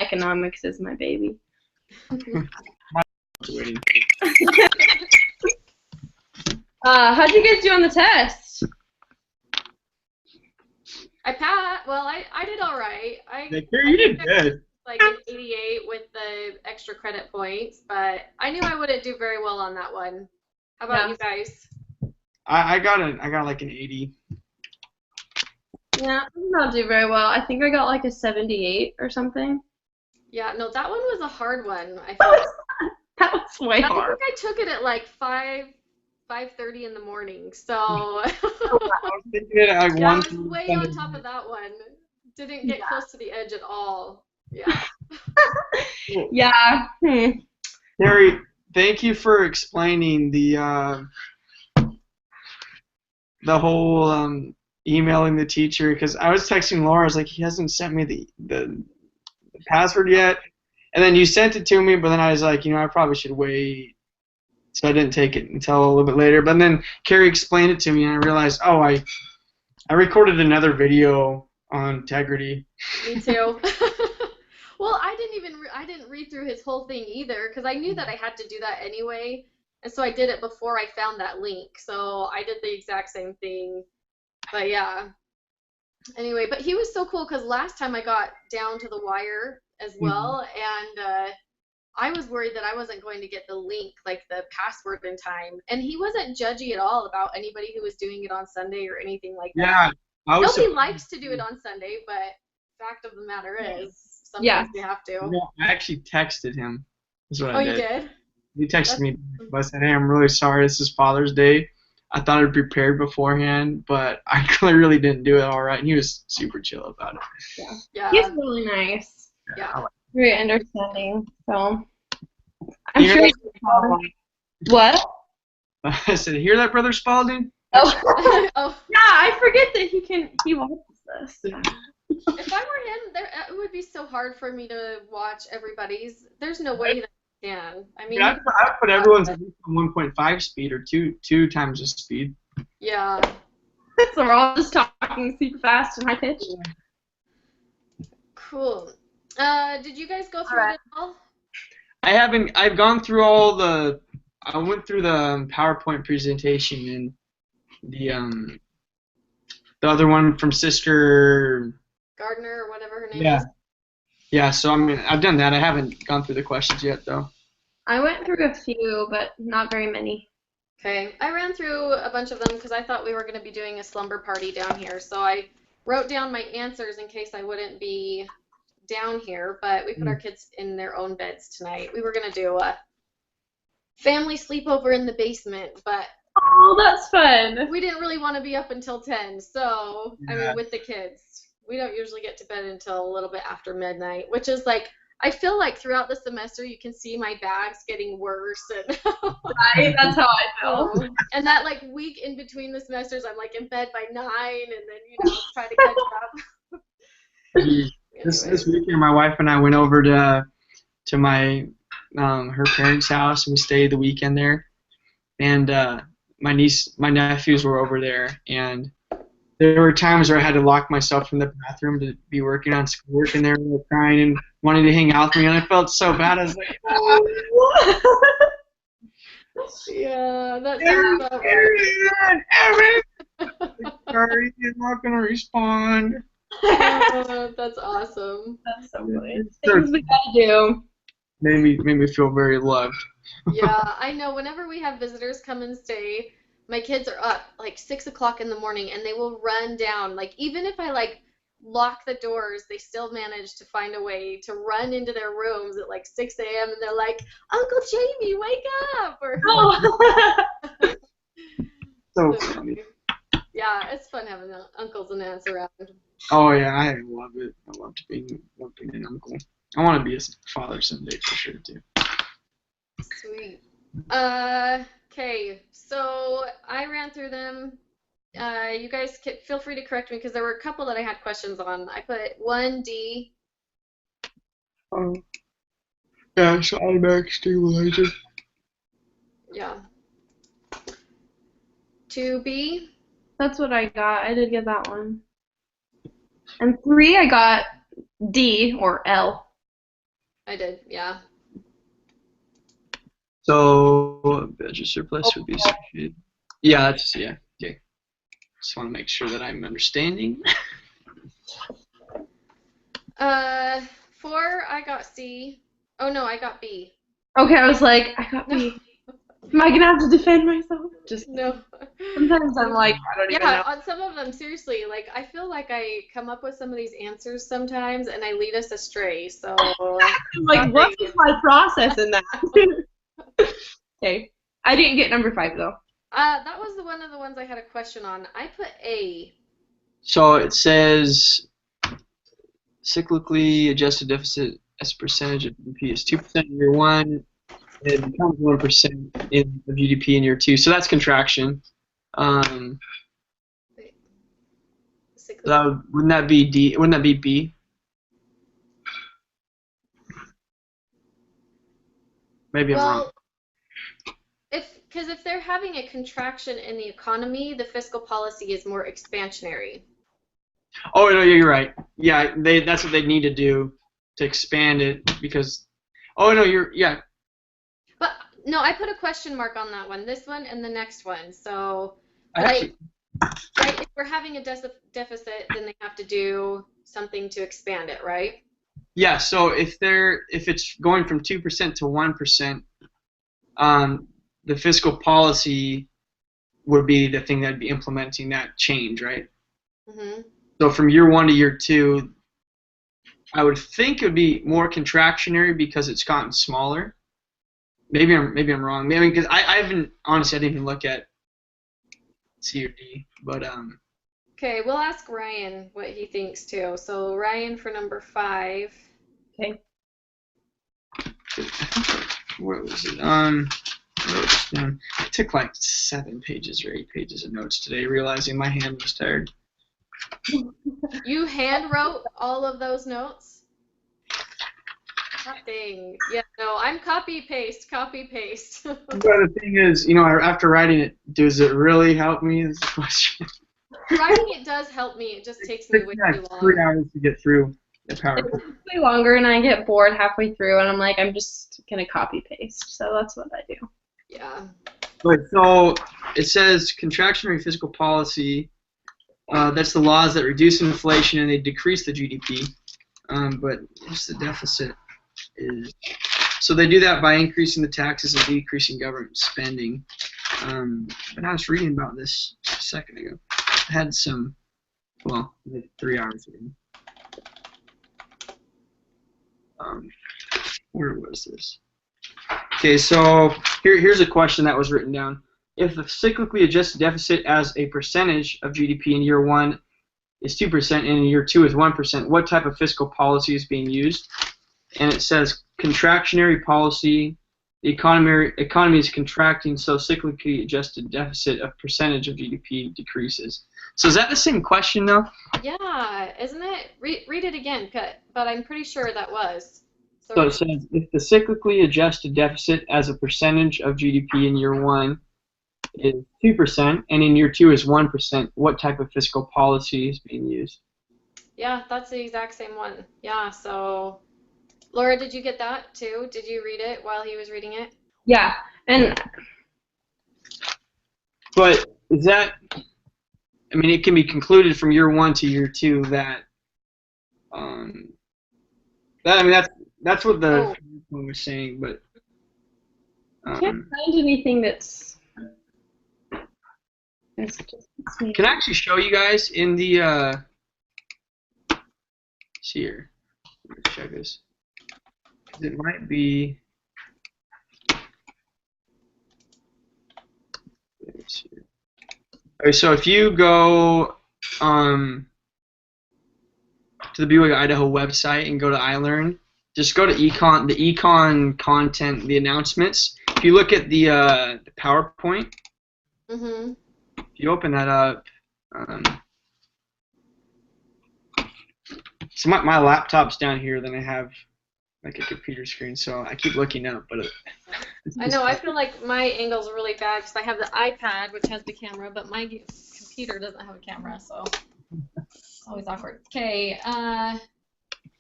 Economics is my baby. Waiting. How'd you guys do on the test? I did all right. You did good. Like an 88 with the extra credit points, but I knew I wouldn't do very well on that one. How about you guys? I got like an 80. Yeah, I did not do very well. I think I got like a 78 or something. Yeah, no, that one was a hard one. I think. That was way hard. I think I took it at like 5:30 in the morning. So I was thinking it like yeah, I one. was way on top of that one. Didn't get close to the edge at all. Yeah. Yeah. Harry, thank you for explaining the whole emailing the teacher, because I was texting Laura. I was like, he hasn't sent me the password yet, and then you sent it to me, but then I was like, I probably should wait, so I didn't take it until a little bit later. But then Carrie explained it to me, and I realized, oh, I recorded another video on integrity. Me too. Well, I didn't read through his whole thing either, because I knew that I had to do that anyway, and so I did it before I found that link. So I did the exact same thing. But yeah. Anyway, but he was so cool, because last time I got down to the wire as well, and I was worried that I wasn't going to get the link, like the password in time. And he wasn't judgy at all about anybody who was doing it on Sunday or anything like that. Yeah. Nobody likes to do it on Sunday, but fact of the matter is, sometimes we have to. No, I actually texted him. That's what I did. You did? He texted me. I said, hey, I'm really sorry. This is Father's Day. I thought I'd prepared beforehand, but I clearly didn't do it all right. And he was super chill about it. Yeah. He's really nice. Yeah. Very understanding. So I'm sure. What? I said, hear that, Brother Spalding? Oh. Oh. Yeah, I forget that he watches this. If I were him, it would be so hard for me to watch everybody's. There's no way that I can. I mean, I put everyone's at least on 1.5 speed or two times the speed. Yeah. So we're all just talking super fast and high pitched. Cool. Did you guys go through it at all? I haven't. I've gone through I went through the PowerPoint presentation and the other one from Sister Gardner or whatever her name is. Yeah. So I mean, I've done that. I haven't gone through the questions yet, though. I went through a few, but not very many. Okay. I ran through a bunch of them because I thought we were going to be doing a slumber party down here. So I wrote down my answers in case I wouldn't be down here, but we put our kids in their own beds tonight. We were going to do a family sleepover in the basement, but oh, that's fun. We didn't really want to be up until 10, so I mean, with the kids, we don't usually get to bed until a little bit after midnight, which is like, I feel like throughout the semester you can see my bags getting worse, and right, that's how I feel. And that like week in between the semesters, I'm like in bed by 9, and then try to catch up. This weekend, my wife and I went over to my her parents' house, and we stayed the weekend there. And my nephews were over there, and there were times where I had to lock myself in the bathroom to be working on schoolwork, and they were crying and wanting to hang out with me, and I felt so bad. I was like, yeah, that's sorry, he's not gonna respond. That's awesome. That's so funny. Things we gotta do. Made me feel very loved. Yeah, I know. Whenever we have visitors come and stay, my kids are up like 6 o'clock in the morning, and they will run down. Like even if I like lock the doors, they still manage to find a way to run into their rooms at like 6 a.m. and they're like, "Uncle Jamie, wake up!" Or so funny. Yeah, it's fun having uncles and aunts around. Oh yeah, I love it. I love being an uncle. I want to be a father someday for sure too. Sweet. Okay, so I ran through them. You guys feel free to correct me because there were a couple that I had questions on. I put 1D. Yeah, so automatic stabilizer. Yeah. 2B. That's what I got. I did get that one. And 3, I got D or L. I did, yeah. So budget surplus would be associated. Yeah, that's yeah. Okay. Just want to make sure that I'm understanding. 4, I got C. Oh no, I got B. Okay, I was like, I got No, B. Am I gonna have to defend myself? Just no. sometimes I'm like, I don't even Yeah, know. on some of them, seriously, like I feel like I come up with some of these answers sometimes and I lead us astray. So I'm like, what nothing. was my process in that? Okay. I didn't get number 5 though. That was one of the ones I had a question on. I put A. So it says cyclically adjusted deficit as a percentage of GDP is 2% in year one. It becomes 1% in the GDP in year two. So that's contraction. Um, Wait, wouldn't that be D? Wouldn't that be B? Maybe I'm wrong. Well, because if they're having a contraction in the economy, the fiscal policy is more expansionary. Oh no, you're right. Yeah, that's what they need to do to expand it because. Oh no, yeah. But no, I put a question mark on that one, this one and the next one. So, I like, actually. right, if we're having a deficit, then they have to do something to expand it, right? Yeah. So if it's going from 2% to 1%, the fiscal policy would be the thing that'd be implementing that change, right? Mm-hmm. So from year one to year two, I would think it would be more contractionary because it's gotten smaller. Maybe I'm wrong. Maybe because I haven't honestly I didn't even look at C or D, but Okay, we'll ask Ryan what he thinks too. So Ryan for number 5. Okay. what was it? I wrote this down. I took like 7 pages or 8 pages of notes today, realizing my hand was tired. You hand wrote all of those notes? Hot dang. Yeah, no, I'm copy paste, copy paste. But the thing is, after writing it, does it really help me? Is the question. Writing it does help me. It just takes me It way takes me too like 3 long. hours to get through the It PowerPoint. takes me longer and I get bored halfway through and I'm like, I'm just gonna copy paste. So that's what I do. Yeah. But so it says contractionary fiscal policy. That's the laws that reduce inflation and they decrease the GDP. But what's the deficit? So they do that by increasing the taxes and decreasing government spending. But I was reading about this a second ago. I had some, 3 hours ago. Where was this? Okay, so here's a question that was written down. If the cyclically adjusted deficit as a percentage of GDP in year one is 2% and in year two is 1%, what type of fiscal policy is being used? And it says contractionary policy. The economy is contracting, so cyclically adjusted deficit of percentage of GDP decreases. So is that the same question though? Yeah, isn't it? Read it again, but I'm pretty sure that was. So it says if the cyclically adjusted deficit as a percentage of GDP in year one is 2% and in year two is 1%, what type of fiscal policy is being used? Yeah, that's the exact same one. Yeah, so Laura, did you get that too? Did you read it while he was reading it? Yeah. And But is that, it can be concluded from year one to year two that, that's what the one was saying, but. I can't find anything that's Can I actually show you guys in the, see here, let's check this. It might be, let's see. Okay, so if you go to the BYU Idaho website and go to iLearn, just go to Econ, the Econ content, the announcements. If you look at the PowerPoint, Mm-hmm. if you open that up, so my laptop's down here, then I have like a computer screen, so I keep looking up, but I know, I feel like my angle's really bad because I have the iPad, which has the camera, but my computer doesn't have a camera, so it's always awkward. Okay,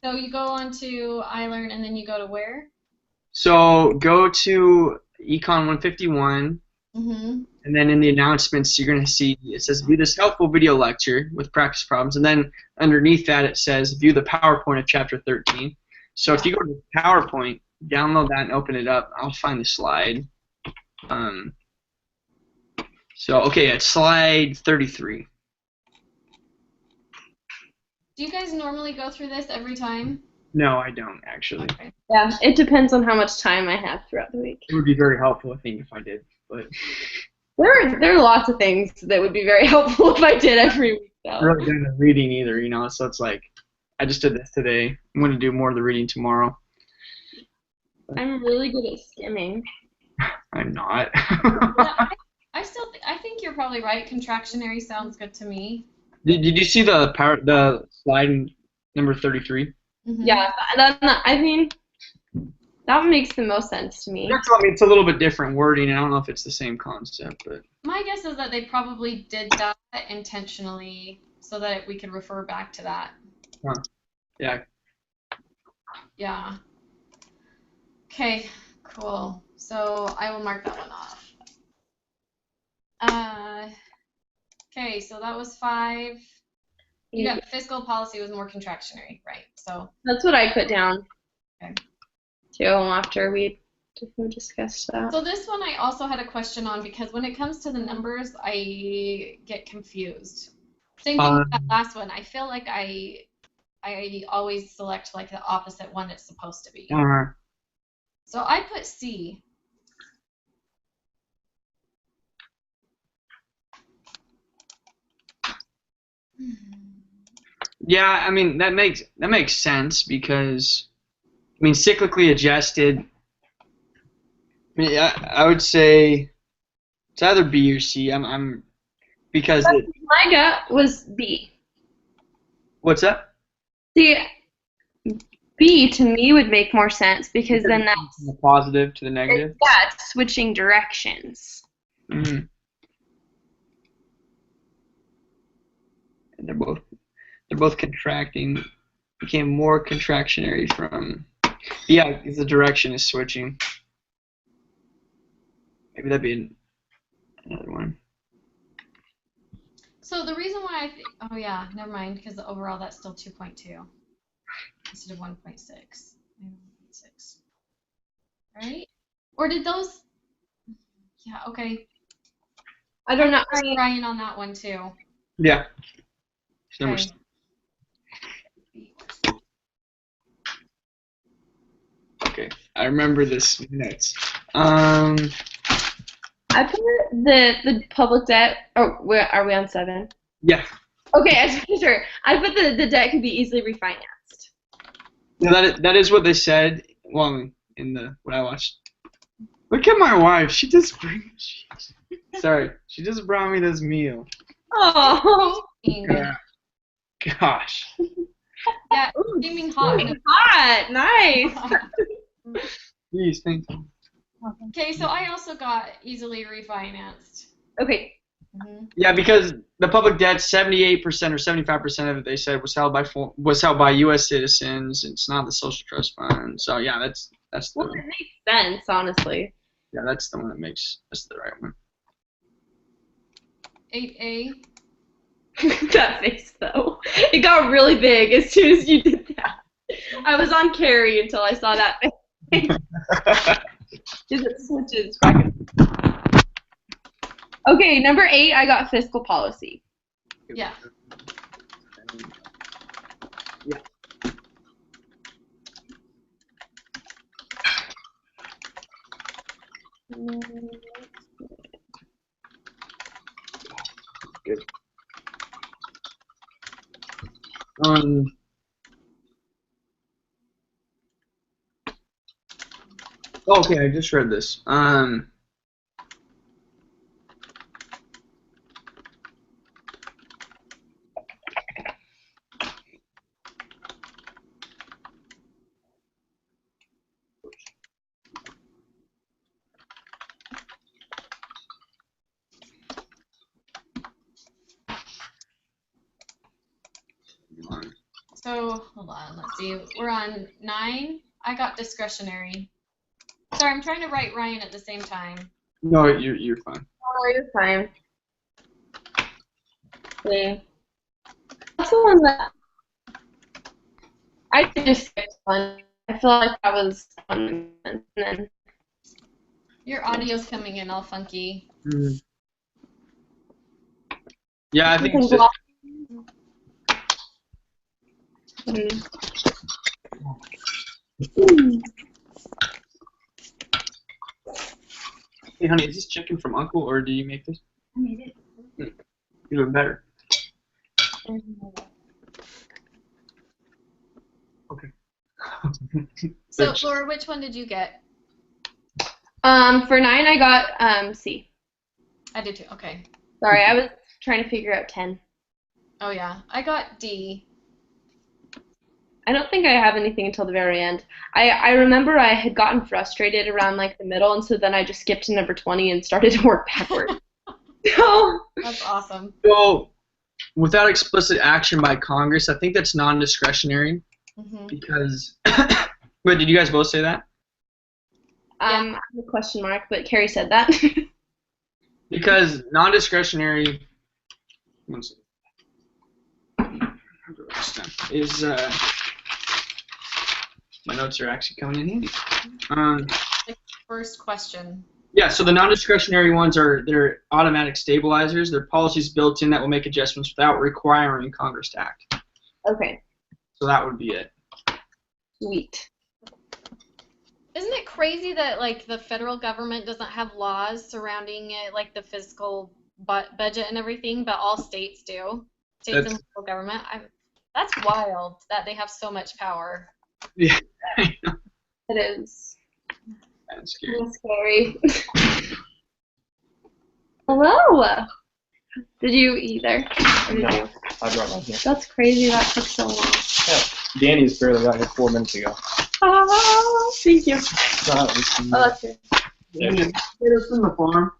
So you go on to iLearn and then you go to where? So go to Econ 151, Mm-hmm. and then in the announcements, you're going to see it says view this helpful video lecture with practice problems, and then underneath that it says view the PowerPoint of Chapter 13. So if you go to PowerPoint, download that and open it up. I'll find the slide. So okay, it's slide 33. Do you guys normally go through this every time? No, I don't actually. Okay. Yeah, it depends on how much time I have throughout the week. It would be very helpful, I think, if I did. But There are lots of things that would be very helpful if I did every week, though. I'm really good at reading either, you know. So it's like I just did this today. I'm going to do more of the reading tomorrow. I'm really good at skimming. I'm not. Yeah, I think you're probably right. Contractionary sounds good to me. Did you see the slide in number 33? Mm-hmm. Yeah, I mean, that makes the most sense to me. I mean, it's a little bit different wording, and I don't know if it's the same concept, but My guess is that they probably did that intentionally so that we could refer back to that. yeah. Yeah. Okay, cool. So I will mark that one off. Okay, so that was 5. You got fiscal policy was more contractionary, right? So That's what I put down. Okay. Too after we discussed that. So this one I also had a question on because when it comes to the numbers, I get confused. Same thing with that last one. I feel like I always select like the opposite one it's supposed to be. So I put C. Yeah, I mean that makes sense because I mean cyclically adjusted. I mean, I would say it's either B or C. I'm because My gut was B. what's that? See, B to me would make more sense because then that's From the positive to the negative. yeah, it's switching directions. Mm-hmm. And they're both contracting. Became more contractionary from. Yeah, because the direction is switching. Maybe that'd be another one. So the reason why oh yeah, never mind, because overall that's still 2.2 instead of 1.6. 1.6. Right? Or did those? Yeah, okay. I don't know. Ryan on that one too. Yeah. Okay. Okay, I remember this notes. I put the public debt. Oh, where are we on 7? Yeah. Okay, I just sure. I put the debt could be easily refinanced. Yeah, that is what they said. Well, in what I watched. Look at my wife. She just sorry, she just brought me this meal. Oh. Yeah. Gosh. Yeah, steaming hot. Hot, nice. Please, thank you. Okay, so I also got easily refinanced. Okay. Mm-hmm. Yeah, because the public debt, 78% or 75% of it, they said was held by U.S. citizens. It's not the social trust fund. So yeah, that's Well, the it makes sense, honestly. yeah, that's the one that's the right one. 8A. That face though, it got really big as soon as you did that. I was on carry until I saw that face. Because it switches back and forth. Okay, number 8, I got fiscal policy. Yeah. Yeah. Good. Okay, I just read this. So hold on, let's see. We're on 9. I got discretionary. Sorry, I'm trying to write Ryan at the same time. No, you're fine. Oh, you're fine. See. That's the one that I just skipped one. I feel like that was fun. And then Your audio's coming in all funky. Mm. Yeah, I think it's just. Hey, honey, is this chicken from Uncle, or do you make this? I made it. Even better. Okay. So, Laura, which one did you get? For 9, I got C. I did too. Okay. Sorry, I was trying to figure out 10. Oh, yeah. I got D. I don't think I have anything until the very end. I remember I had gotten frustrated around like the middle, and so then I just skipped to number 20 and started to work backward. So, That's awesome. So, without explicit action by Congress, I think that's non-discretionary because. Wait, did you guys both say that? I have a question mark, but Carrie said that. Because non-discretionary. One second. Is my notes are actually coming in handy. First question. Yeah, so the non-discretionary ones they're automatic stabilizers. They're policies built in that will make adjustments without requiring Congress to act. Okay. So that would be it. Sweet. Isn't it crazy that like the federal government doesn't have laws surrounding it, like the fiscal budget and everything, but all states do? States and local government. That's wild that they have so much power. Yeah. It is. That's scary. It's scary. Hello. Did you eat there? No, I brought mine here. That's crazy. That took so long. Yeah, Danny's barely got here 4 minutes ago. Oh, thank you. Oh, that's good. Yeah. It's from the farm.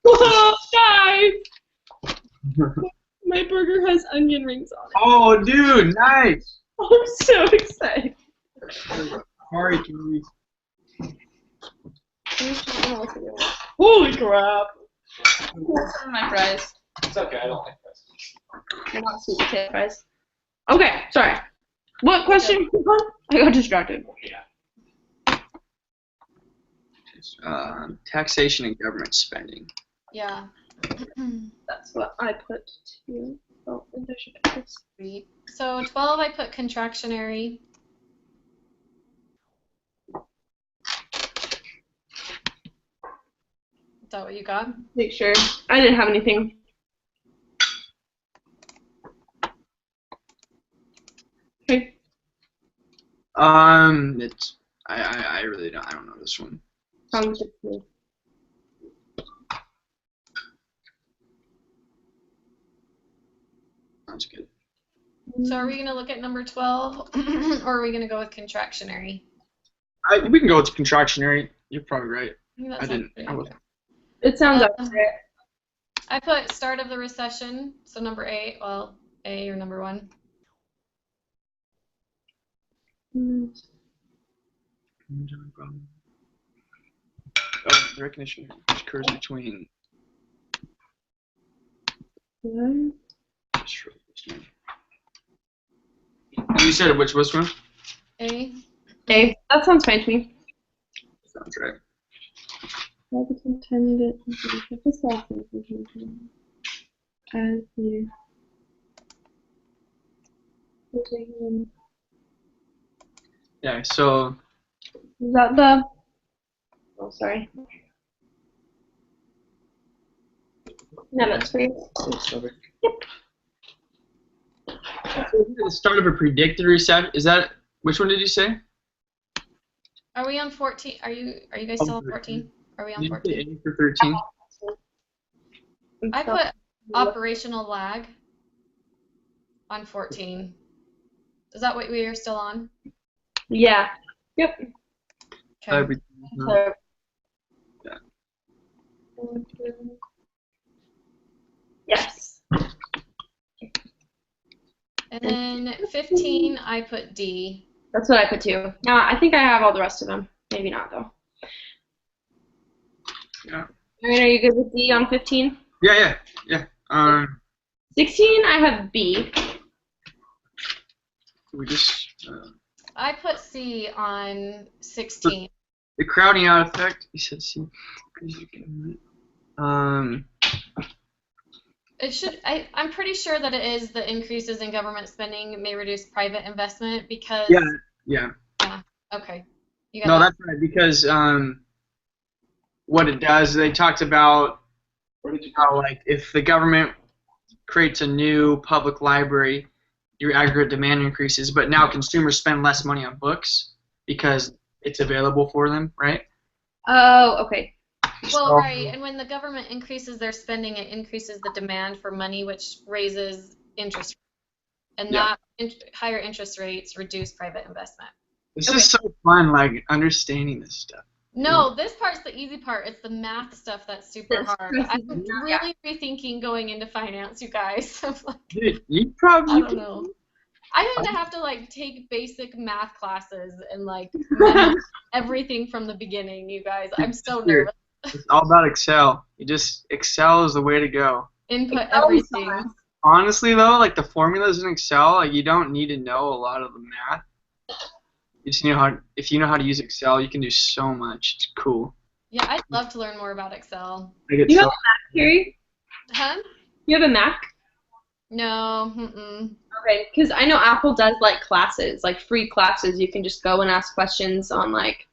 Whoa, guys! My burger has onion rings on it. Oh, dude, nice. I'm so excited. Sorry, Kiwi. Holy crap! My fries. It's okay, I don't like this. They're not sweet potato fries. Okay, sorry. What question? I got distracted. Taxation and government spending. Yeah. That's what I put too. Oh, and I should put this. Sweet. So 12, I put contractionary. Is that what you got? Make sure. I didn't have anything. Okay. It's I really don't know this one. Sounds good to me. Sounds good. So are we going to look at number 12 or are we going to go with contractionary? We can go with contractionary. You're probably right. I I didn't. pretty I good. was, It sounds accurate. I put start of the recession, so number 8, well, A or number 1. Oh, the recognition occurs between. You said which one? A. Okay, that sounds fine to me. Sounds right. Yeah, so. Is that the? Oh, sorry. No, that's great. Yep. The start of a predicted recession. Is that which one did you say? Are we on 14? Are you guys still on 14? Are we on 14? Did you say A for 13? I put operational lag on 14. Is that what we are still on? Yeah. Yep. Okay. So, Yeah. yes. And then 15, I put D. That's what I put too. I think I have all the rest of them. Maybe not though. Yeah. Ryan, are you good with D on 15? Yeah. 16, I have B. We just I put C on 16. the crowding out effect. You said C. It should. I'm pretty sure that it is the increases in government spending may reduce private investment because. Yeah. Okay. You got No, that? that's right because what it does, they talked about how like if the government creates a new public library, your aggregate demand increases, but now consumers spend less money on books because it's available for them, right? Oh, okay. Well, right. And when the government increases their spending, it increases the demand for money, which raises interest rates. And higher interest rates reduce private investment. This is so fun, like understanding this stuff. No, this part's the easy part. It's the math stuff that's super hard. I'm really rethinking going into finance, you guys. Dude, you probably. I don't know. I didn't have to like take basic math classes and like memorize everything from the beginning, you guys. I'm so nervous. It's all about Excel. Excel is the way to go. Input everything. Honestly though, like the formulas in Excel, like you don't need to know a lot of the math. You just if you know how to use Excel, you can do so much. It's cool. Yeah, I'd love to learn more about Excel. You have a Mac, Carrie? Huh? You have a Mac? No. Okay, because I know Apple does like classes, like free classes. You can just go and ask questions on like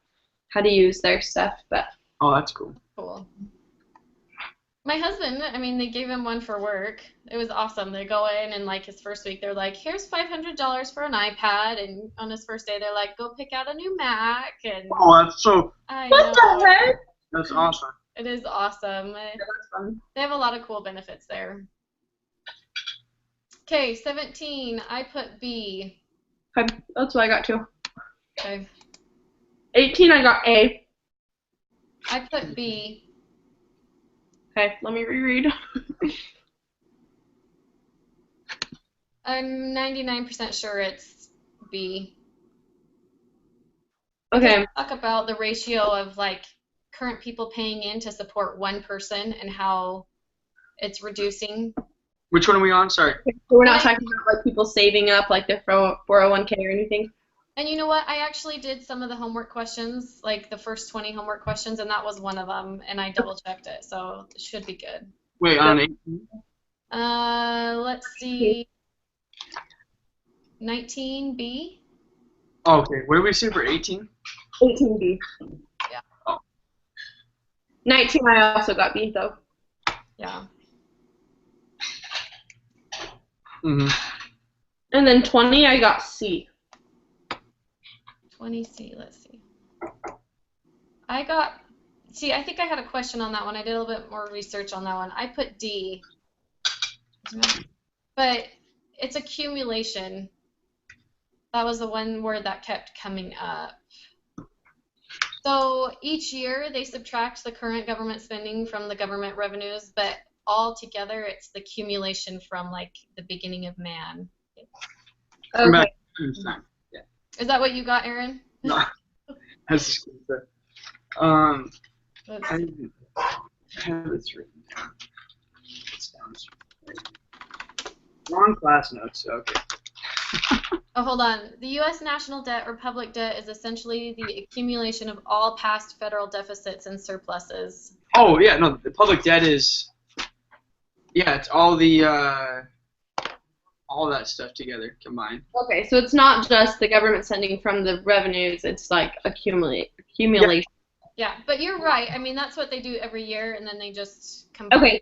how to use their stuff. But oh, that's cool. Cool. My husband, I mean, they gave him one for work. It was awesome. They go in and like his first week, they're like, "Here's $500 for an iPad," and on his first day, they're like, "Go pick out a new Mac." And oh, that's so. I what know. the heck? That's awesome. It is awesome. That's fun. They have a lot of cool benefits there. Okay, 17. I put B. Okay, that's what I got too. Okay. 18, I got A. I put B. Okay, let me reread. I'm 99% sure it's B. Okay. Talk about the ratio of like current people paying in to support one person and how it's reducing. Which one are we on? Sorry. So we're not talking about like people saving up like their 401k or anything. And you know what? I actually did some of the homework questions, like the first 20 homework questions, and that was one of them, and I double checked it, so it should be good. Wait, on 18? Let's see. 19B? Oh, okay. What did we say for 18? 18B. Yeah. Oh. 19, I also got B though. Yeah. Mhm. And then 20, I got C. 20C, let's see. I think I had a question on that one. I did a little bit more research on that one. I put D. But it's accumulation. That was the one word that kept coming up. So each year they subtract the current government spending from the government revenues, but all together it's the accumulation from like the beginning of man. Okay. Yeah. Is that what you got, Aaron? No. That's just good. I have this written down. It's down. Wrong class notes. Okay. Oh, hold on. The U.S. national debt or public debt is essentially the accumulation of all past federal deficits and surpluses. Oh yeah, no. The public debt is. Yeah, it's all that stuff together combined. Okay, so it's not just the government sending from the revenues, it's like accumulation. Yeah, but you're right. I mean, that's what they do every year, and then they just combine. Okay.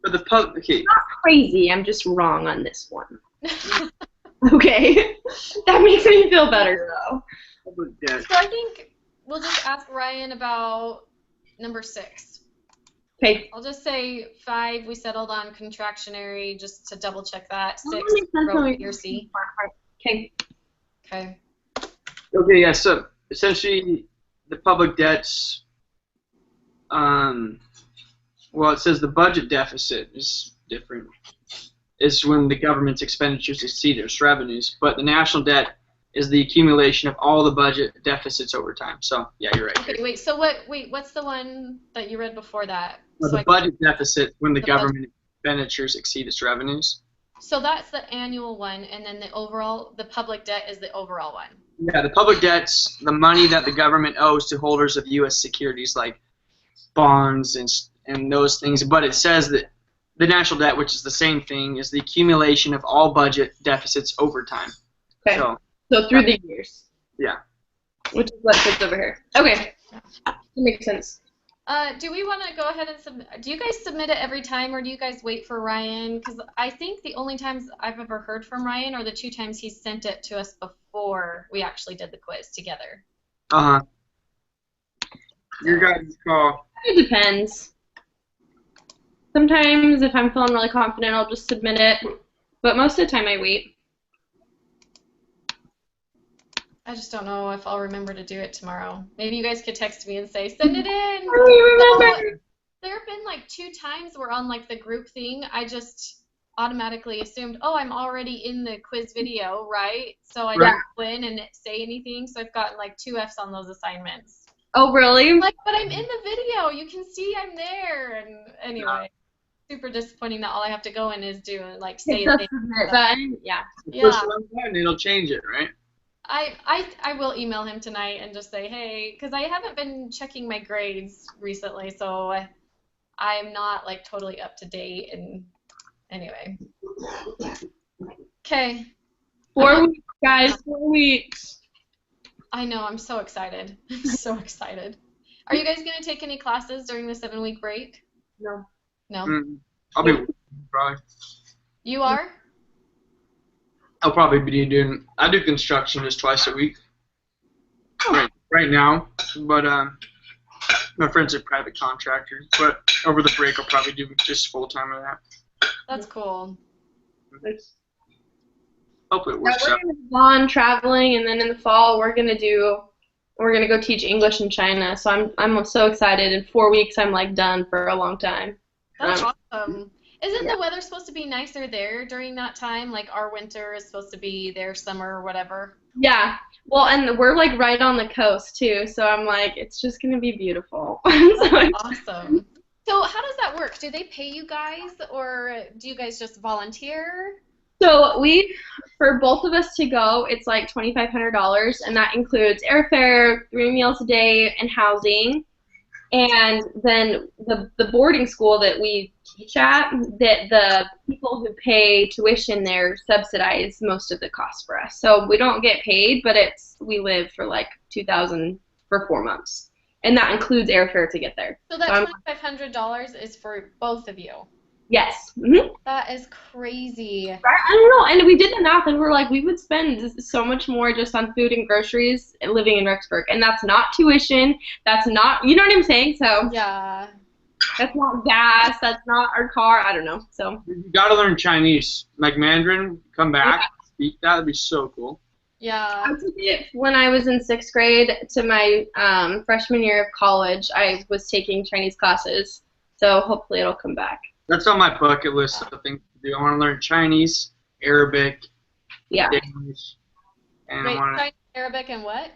But the public, okay. Not crazy, I'm just wrong on this one. Okay. That makes me feel better, though. Public debt. So I think we'll just ask Ryan about number 6. Okay. I'll just say 5, we settled on contractionary, just to double check that. 6, That makes sense wrote when B or C. Okay. Okay. Okay, yeah, so essentially the public debt's, well, it says the budget deficit is different. is when the government's expenditures exceed its revenues, but the national debt is the accumulation of all the budget deficits over time. So yeah, you're right. Okay, wait. So what's the one that you read before that? Well, So the budget deficit when the The budget. government expenditures exceed its revenues. So that's the annual one, and then the public debt is the overall one. Yeah, the public debt's the money that the government owes to holders of U.S. securities like bonds and those things. But it says that the national debt, which is the same thing, is the accumulation of all budget deficits over time. Okay. So through the years. Yeah. Which is what fits over here. Okay. That makes sense. Do we want to go ahead and submit? Do you guys submit it every time, or do you guys wait for Ryan? Because I think the only times I've ever heard from Ryan are the 2 times he sent it to us before we actually did the quiz together. Uh-huh. Your guys' call. It depends. Sometimes if I'm feeling really confident, I'll just submit it. But most of the time I wait. I just don't know if I'll remember to do it tomorrow. Maybe you guys could text me and say, send it in. I remember. There have been like 2 times where on like the group thing, I just automatically assumed, oh, I'm already in the quiz video, right? So I didn't go in and say anything. So I've gotten like 2 Fs on those assignments. Oh, really? I'm like, but I'm in the video. You can see I'm there. And anyway, super disappointing that all I have to go in is do like say Hit the things. submit button. Yeah. Push one button, it'll change it, right? I will email him tonight and just say, hey, because I haven't been checking my grades recently, so I'm not like totally up to date. And anyway, okay. 4 weeks, guys. 4 weeks. I know. I'm so excited. I'm so excited. Are you guys gonna take any classes during the 7-week break? No. No. I'll be probably. You are? I'll probably be doing. I do construction just twice a week. Right now, but my friend's a private contractor. But over the break, I'll probably do just full time of that. That's cool. Hopefully it works We're out. gonna go on traveling, and then in the fall we're gonna go teach English in China. So I'm so excited. In 4 weeks, I'm like done for a long time. That's awesome. Isn't the weather supposed to be nicer there during that time? Like our winter is supposed to be their summer or whatever. Yeah. Well, and we're like right on the coast too, so I'm like, it's just gonna be beautiful. Awesome. So how does that work? Do they pay you guys, or do you guys just volunteer? So for both of us to go, it's like $2,500, and that includes airfare, 3 meals a day, and housing. And then the boarding school that we teach at, that the people who pay tuition there subsidize most of the cost for us. So we don't get paid, but we live for like $2,000 for 4 months, and that includes airfare to get there. So that $2,500 is for both of you. Yes. Mm-hmm. That is crazy. I don't know, and we did the math, and we're like, we would spend so much more just on food and groceries living in Rexburg, and that's not tuition, that's not, you know what I'm saying? So yeah, that's not gas, that's not our car, I don't know. So You gotta learn Chinese, like Mandarin. Come back, speak that. That'd be so cool. yeah. I took it when I was in 6th grade to my freshman year of college. I was taking Chinese classes, so hopefully it'll come back. That's on my bucket list of things to do. I want to learn Chinese, Arabic, Yeah. Danish, and Wait, I want Chinese, Arabic, and what?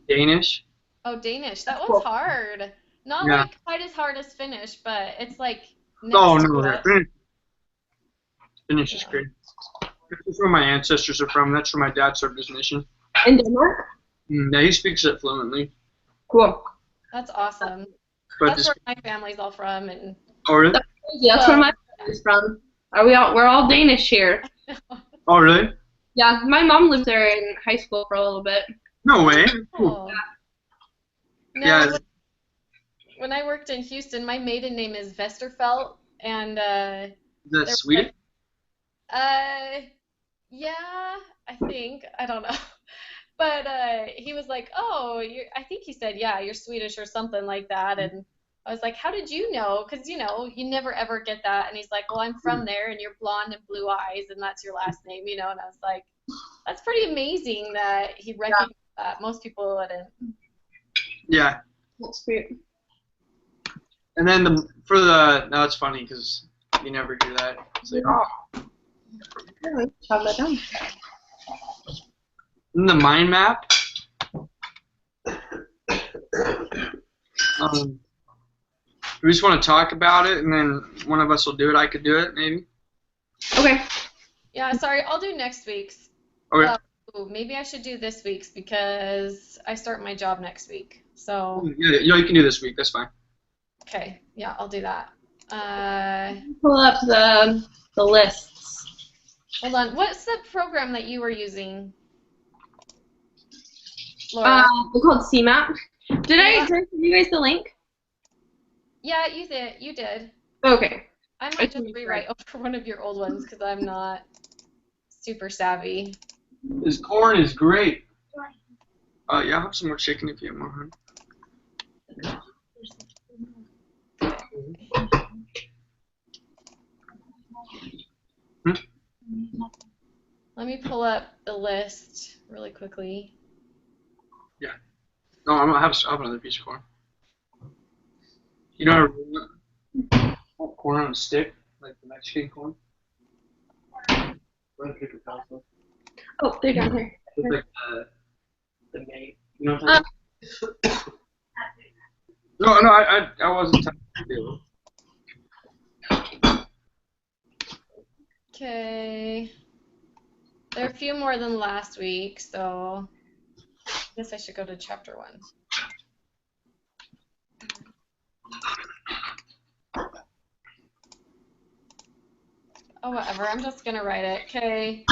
Danish. Oh, Danish. That one's hard. Not Yeah. like quite as hard as Finnish, but it's like next Oh to no, it. Finnish is great. That's where my ancestors are from. That's where my dad served his mission. In Denmark? Yeah, he speaks it fluently. Cool. That's awesome. But That's where my family's all from, and oh really? Yeah, that's where my family's from. We're all Danish here. Oh really? Yeah, my mom lived there in high school for a little bit. No way. oh. No, Yeah. when I worked in Houston, my maiden name is Vesterfelt, and That's sweet. yeah, I think, I don't know. But he was like, oh, I think he said, yeah, you're Swedish or something like that. And I was like, how did you know? Because, you know, you never ever get that. And he's like, well, I'm from there, and you're blonde and blue eyes, and that's your last name, you know. And I was like, that's pretty amazing that he recognized that. Most people wouldn't. Yeah. That's sweet. And then no, it's funny because you never hear that. It's like, oh, Chop that down. In the mind map, we just want to talk about it, and then one of us will do it. I could do it, maybe. Okay. Yeah, sorry, I'll do next week's. Okay. Ooh, maybe I should do this week's because I start my job next week. So, Yeah, you can do this week. That's fine. okay, yeah, I'll do that. Pull up the lists. Hold on. What's the program that you were using, Laura? It's called CMAP. Did I send you guys the link? Yeah, you did. You did. Okay. I might just rewrite over one of your old ones because I'm not super savvy. This corn is great. Yeah, I'll have some more chicken if you have more, honey. Let me pull up the list really quickly. Yeah. No, I'm gonna have another piece of corn. You know, corn on a stick, like the Mexican corn. Oh, they're down here. It's like the mate. You know what I'm talking about? No, I wasn't talking to you. Okay. There are a few more than last week, so I guess I should go to chapter 1. Oh, whatever. I'm just gonna write it. Okay.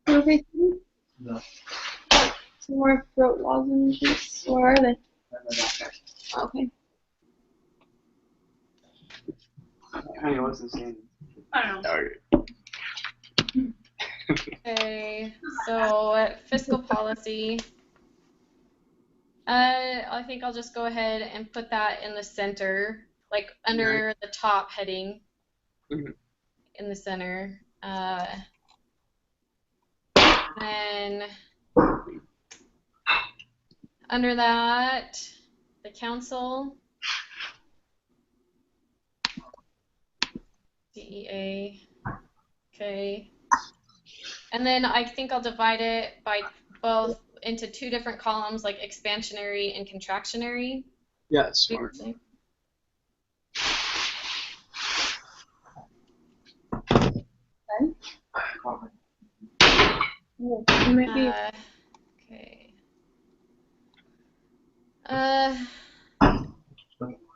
Okay. No. Some more throat lozenges. Where are they? Okay. Honey, what's his name? I don't know. Okay. So fiscal policy. I think I'll just go ahead and put that in the center, like under the top heading. Mhm. In the center. Then under that, the council, DEA, okay. And then I think I'll divide it by both into 2 different columns, like expansionary and contractionary. Yeah, that's smart. Okay.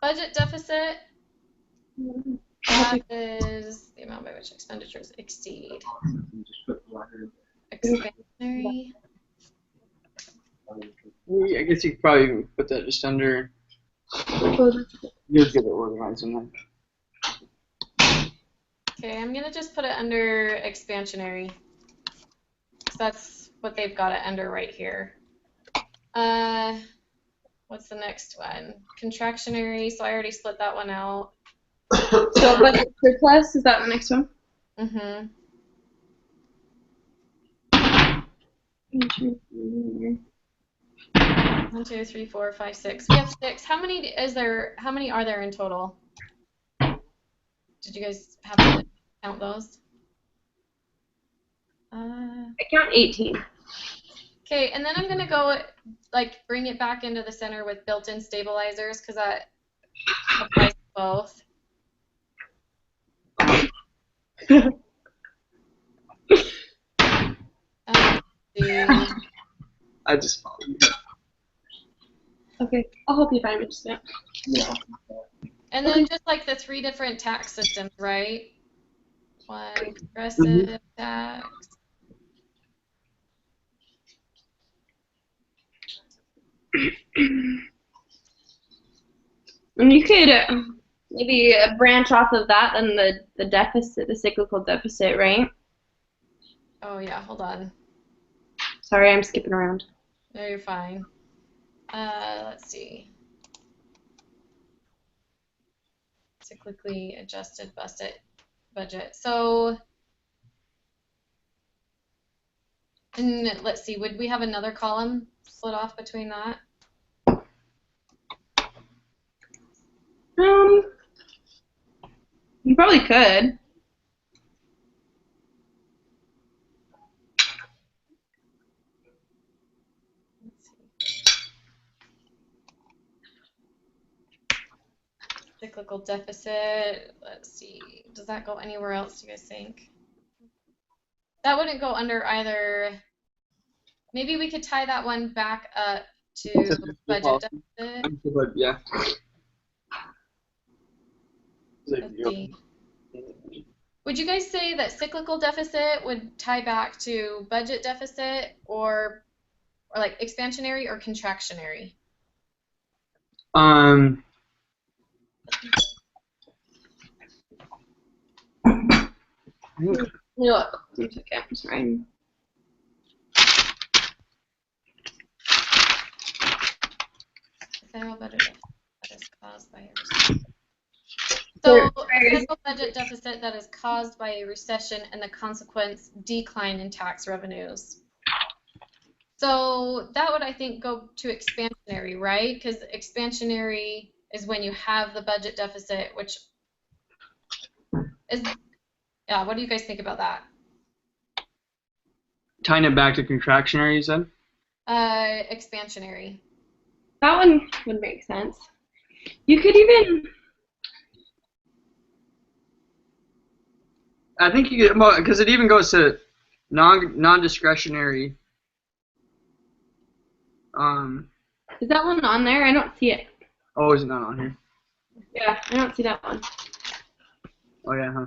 Budget deficit. That is the amount by which expenditures exceed. Expansionary. I guess you could probably put that just under. You'll get it organized in there. Okay, I'm gonna just put it under expansionary. So that's what they've got it under right here. What's the next one? Contractionary, so I already split that one out. So budget surplus, is that the next one? Mm-hmm. One, two, three, four, five, six. We have 6. How many are there in total? Did you guys have to count those? I count 18. Okay, and then I'm gonna go like bring it back into the center with built-in stabilizers because that applies to both. I just followed you. Okay, I'll help you find it. Just now. Yeah. And then just like the 3 different tax systems, right? One progressive tax. And you could maybe branch off of that and the deficit, the cyclical deficit, right? Oh yeah, hold on. Sorry, I'm skipping around. No, you're fine. Let's see. Cyclically adjusted budget. So, and let's see, would we have another column split off between that? You probably could. Cyclical deficit. Let's see. Does that go anywhere else, do you guys think? That wouldn't go under either. Maybe we could tie that one back up to budget deficit. Yeah. Let's see. Would you guys say that cyclical deficit would tie back to budget deficit or like expansionary or contractionary? Look, one second. I'm sorry. Federal budget deficit that is caused by a recession. So, federal budget deficit that is caused by a recession and the consequence decline in tax revenues. So that would, I think, go to expansionary, right? Because expansionary is when you have the budget deficit, which is, yeah, what do you guys think about that? Tying it back to contractionary, you said? Expansionary. That one would make sense. You could even. I think you could, well, because it even goes to non-discretionary. Is that one on there? I don't see it. Oh, is it not on here? Yeah, I don't see that one. Oh yeah, huh?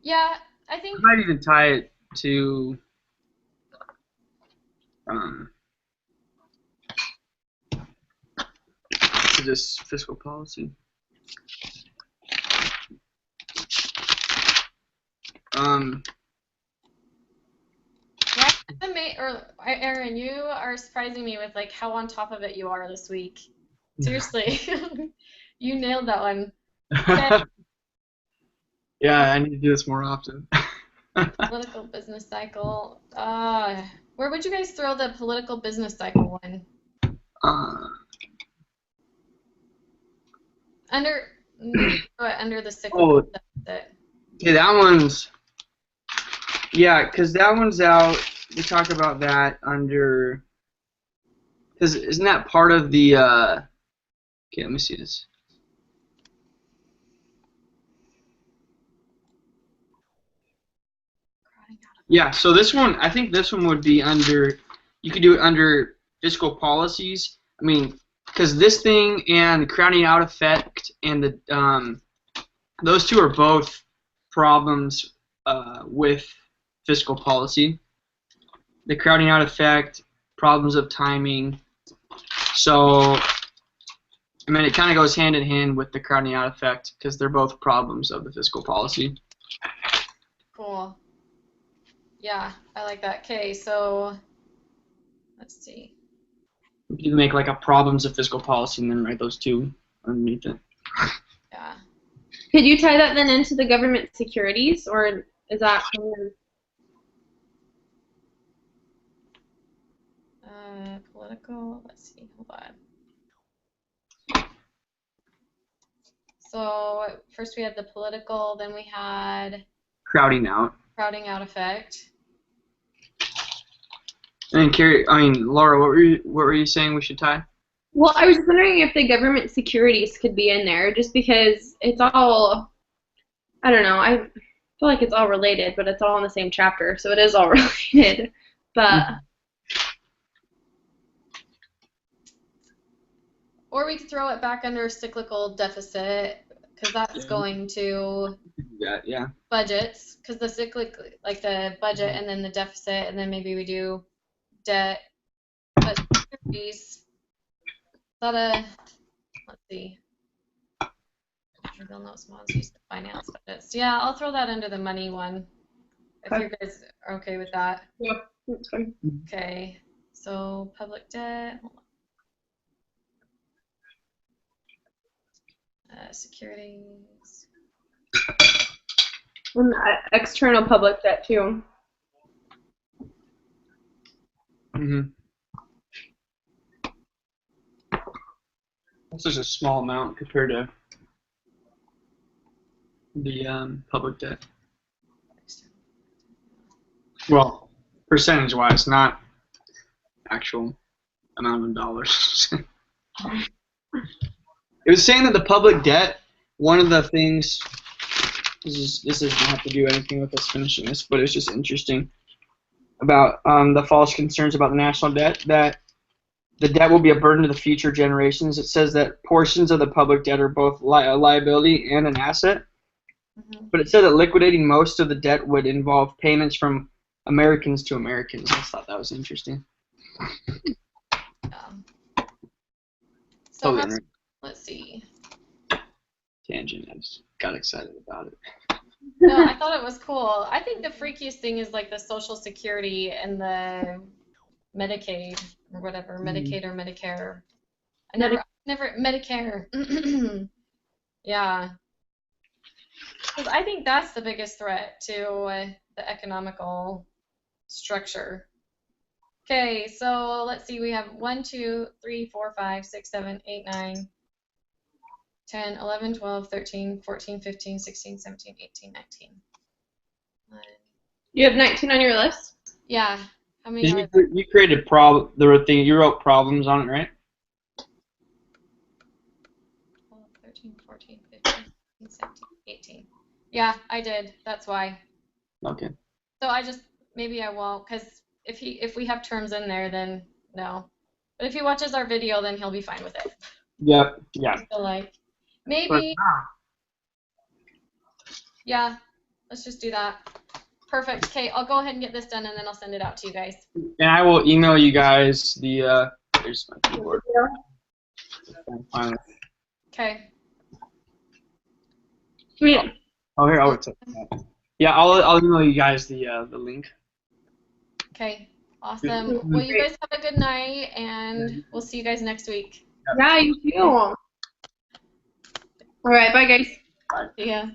Yeah, I think. I might even tie it to this fiscal policy. Aaron, you are surprising me with like how on top of it you are this week. Seriously, you nailed that one. Okay. Yeah, I need to do this more often. Political business cycle. Where would you guys throw the political business cycle one? Under the cyclical deficit. Okay, that one's. Yeah, because that one's out. We talk about that under. Because isn't that part of the? Okay, let me see this. Yeah, so this one, I think this one would be under. You could do it under fiscal policies. I mean, because this thing and the crowding out effect and the those two are both problems with fiscal policy. The crowding out effect, problems of timing. So, I mean, it kind of goes hand in hand with the crowding out effect because they're both problems of the fiscal policy. Cool. Yeah, I like that. Okay, so let's see. You can make like a problems of fiscal policy and then write those two underneath it. Yeah. Could you tie that then into the government securities, or is that? Political. Let's see. Hold on. So first we had the political, then we had Crowding out. crowding out effect. And then Carrie, I mean Laura, what were you saying we should tie? Well, I was wondering if the government securities could be in there, just because it's all. I don't know. I feel like it's all related, but it's all in the same chapter, so it is all related. But. Or we could throw it back under cyclical deficit because that's going to Yeah. budgets, because the cyclic, like the budget and then the deficit, and then maybe we do debt. But securities, let's see. Reveal notes, bonds used to finance budgets. Yeah, I'll throw that under the money one. If you guys are okay with that. Yeah, that's fine. Okay, so public debt. Securities. And external public debt too. That's just a small amount compared to the public debt. Well, percentage-wise, not actual amount of dollars. It was saying that the public debt, one of the things, this doesn't have to do anything with us finishing this, but it's just interesting about the false concerns about the national debt, that the debt will be a burden to the future generations. It says that portions of the public debt are both a liability and an asset. Mhm. But it said that liquidating most of the debt would involve payments from Americans to Americans. I just thought that was interesting. Yeah. So Totally how, unreal. let's see. Tangent. I just got excited about it. No, I thought it was cool. I think the freakiest thing is like the Social Security and the Medicaid or whatever, Medicaid or Medicare. I never Medicare. Yeah, because I think that's the biggest threat to the economical structure. Okay, so let's see. We have 1, 2, 3, 4, 5, 6, 7, 8, 9, 10, 11, 12, 13, 14, 15, 16, 17, 18, 19. You have 19 on your list? Yeah. How many Did are there? you created the thing, you wrote problems on it, right? 12, 13, 14, 15, 16, 17, 18. Yeah, I did. That's why. Okay. So maybe I won't, because if we have terms in there, then no. But if he watches our video, then he'll be fine with it. Yep. Yeah. So like, But, maybe, yeah, let's just do that. Perfect. Okay, I'll go ahead and get this done, and then I'll send it out to you guys. and I will email you guys the. There's my keyboard. Okay. Sweet. Oh, here, I'll take that. Yeah, I'll email you guys the link. Okay. Awesome. Well, you guys have a good night, and we'll see you guys next week. Yeah, you too. All right, bye, guys. See ya.